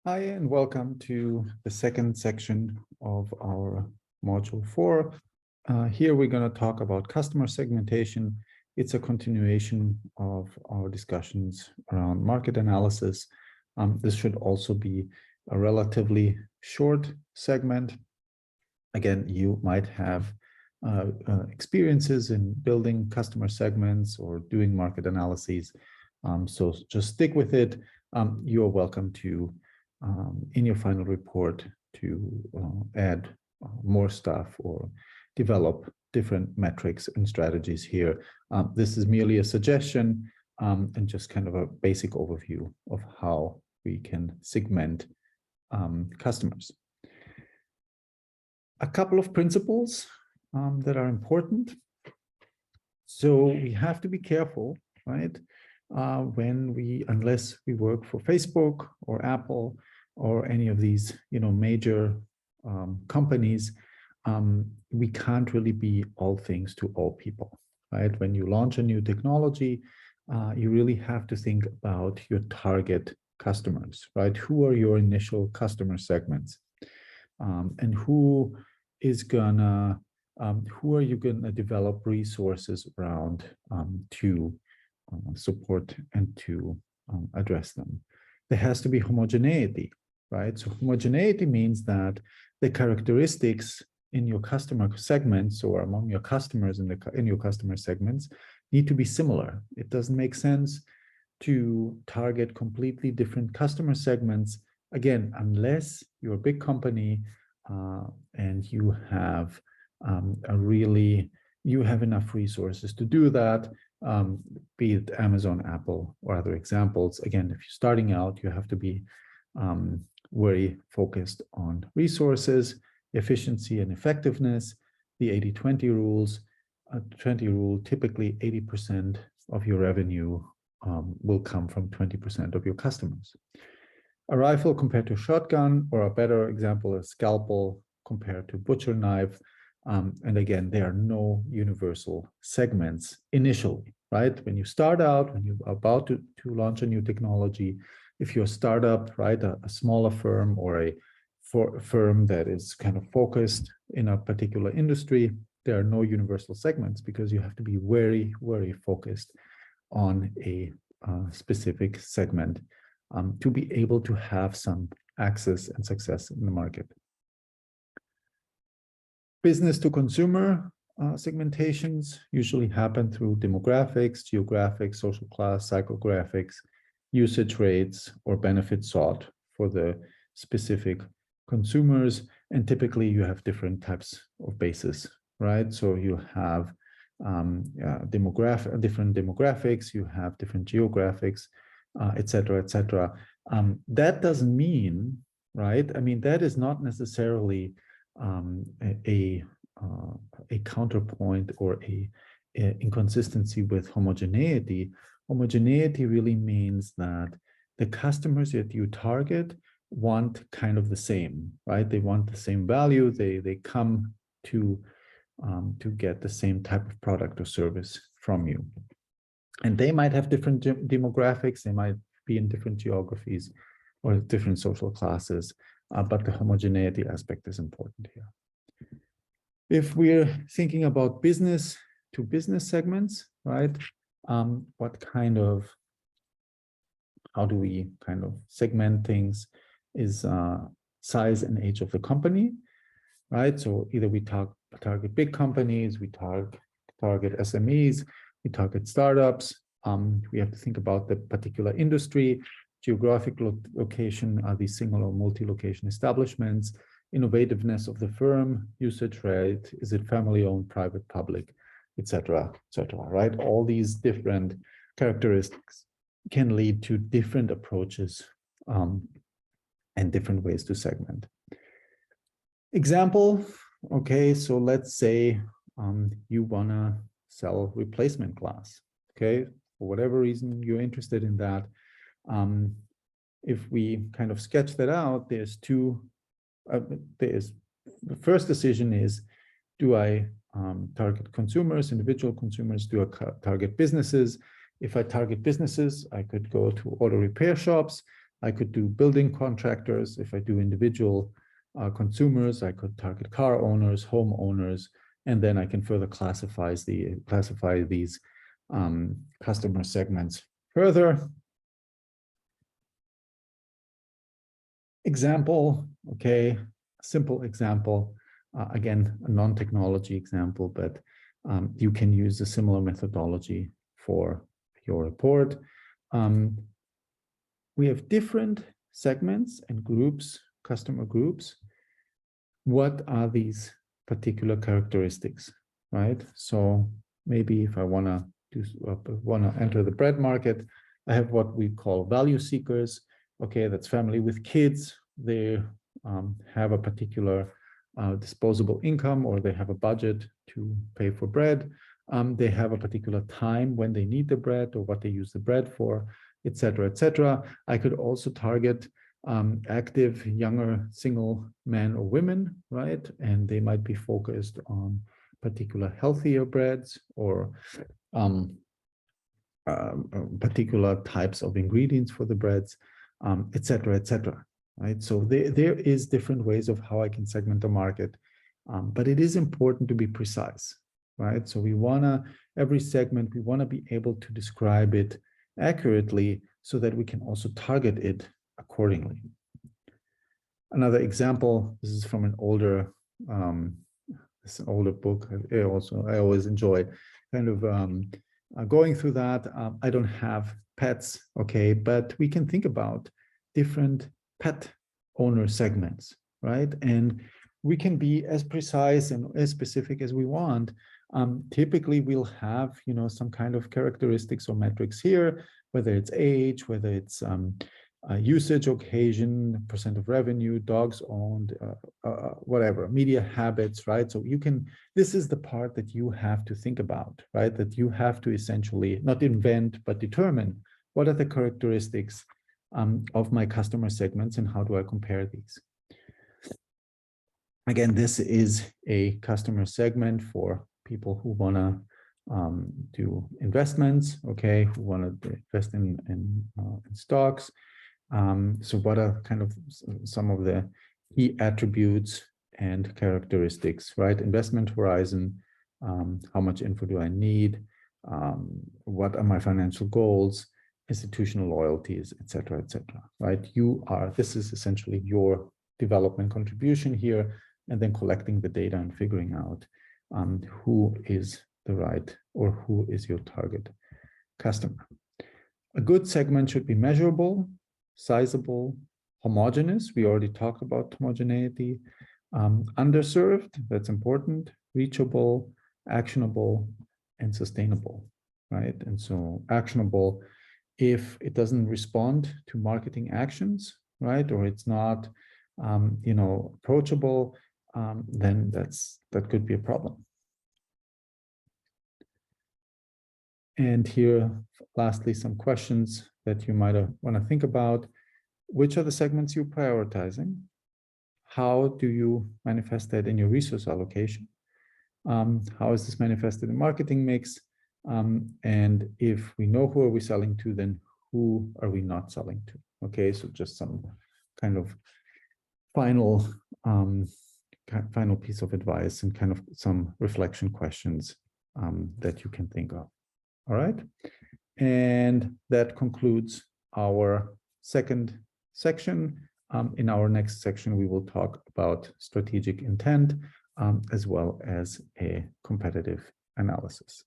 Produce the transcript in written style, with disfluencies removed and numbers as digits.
Hi, and welcome to the second section of our module 4. Here we're going to talk about customer segmentation. It's a continuation of our discussions around market analysis. This should also be a relatively short segment. Again, you might have experiences in building customer segments or doing market analyses. So just stick with it. You are welcome to in your final report to add more stuff or develop different metrics and strategies here. This is merely a suggestion and just kind of a basic overview of how we can segment customers. A couple of principles that are important. So we have to be careful, right? Unless we work for Facebook or Apple or any of these, major companies, we can't really be all things to all people, right? When you launch a new technology, you really have to think about your target customers, right? Who are your initial customer segments, and who are you gonna develop resources around to support and to address them. There has to be homogeneity, right? So homogeneity means that the characteristics in your customer segments or among your customers in your customer segments need to be similar. It doesn't make sense to target completely different customer segments, again, unless you're a big company and you have you have enough resources to do that. Be it Amazon, Apple, or other examples. Again, if you're starting out, you have to be very focused on resources, efficiency, and effectiveness. The 80-20 rules. 20 rule, typically 80% of your revenue will come from 20% of your customers. A rifle compared to a shotgun, or a better example, a scalpel compared to butcher knife. And again, there are no universal segments initially, right? When you start out, when you're about to launch a new technology, if you're a startup, right, a smaller firm or a firm that is kind of focused in a particular industry, there are no universal segments because you have to be very, very focused on a specific segment to be able to have some access and success in the market. Business to consumer segmentations usually happen through demographics, geographics, social class, psychographics, usage rates, or benefits sought for the specific consumers. And typically you have different types of bases, right? So you have different demographics, you have different geographics, et cetera, et cetera. That doesn't mean, right? I mean, that is not necessarily a counterpoint or a inconsistency with homogeneity. Homogeneity really means that the customers that you target want kind of the same, right? They want the same value. They come to get the same type of product or service from you. And they might have different demographics. They might be in different geographies or different social classes. But the homogeneity aspect is important here. If we're thinking about business to business segments, right? How do we kind of segment things is size and age of the company, right? So either we target big companies, we target SMEs, we target startups. We have to think about the particular industry. Geographic location, are these single or multi-location establishments, innovativeness of the firm, usage rate, is it family-owned, private, public, etc., right? All these different characteristics can lead to different approaches and different ways to segment. Example, okay, so let's say you wanna sell replacement glass, okay? For whatever reason, you're interested in that. If we kind of sketch that out, the first decision is, do I target consumers, individual consumers? Do I target businesses? If I target businesses, I could go to auto repair shops. I could do building contractors. If I do individual consumers, I could target car owners, home owners, and then I can further classify these customer segments further. Example, okay, simple example. Again, a non-technology example, but you can use a similar methodology for your report. We have different segments and groups, customer groups. What are these particular characteristics, right? So maybe if I want to enter the bread market, I have what we call value seekers. Okay, that's family with kids. They have a particular disposable income, or they have a budget to pay for bread. They have a particular time when they need the bread or what they use the bread for, etc., etc. I could also target active, younger, single men or women, right? And they might be focused on particular healthier breads or particular types of ingredients for the breads, etc., etc. Right? So there is different ways of how I can segment the market, but it is important to be precise, right? So we wanna, every segment, we wanna be able to describe it accurately so that we can also target it accordingly. Another example, this is from an older, it's an older book. I always enjoy kind of going through that. I don't have pets, okay, but we can think about different pet owner segments, right? And we can be as precise and as specific as we want. Typically, we'll have, you know, some kind of characteristics or metrics here, whether it's age, whether it's usage occasion, percent of revenue, dogs owned, whatever, media habits, right? So you can, this is the part that you have to think about, right? That you have to essentially not invent, but determine what are the characteristics of my customer segments and how do I compare these? Again, this is a customer segment for people who want to do investments, okay, who want to invest in stocks. So what are kind of some of the key attributes and characteristics, right? Investment horizon, how much info do I need? What are my financial goals? Institutional loyalties, et cetera, right? This is essentially your development contribution here, and then collecting the data and figuring out who is the right or who is your target customer. A good segment should be measurable, sizable, homogeneous. We already talked about homogeneity. Underserved, that's important, reachable, actionable, and sustainable, right? And so actionable, if it doesn't respond to marketing actions, right? Or it's not, you know, approachable, then that could be a problem. And here, lastly, some questions that you might want to think about. Which are the segments you're prioritizing? How do you manifest that in your resource allocation? How is this manifested in marketing mix? And if we know who are we selling to, then who are we not selling to? Okay, so just some kind of final piece of advice and kind of some reflection questions that you can think of. All right, and that concludes our second section. In our next section, we will talk about strategic intent as well as a competitive analysis.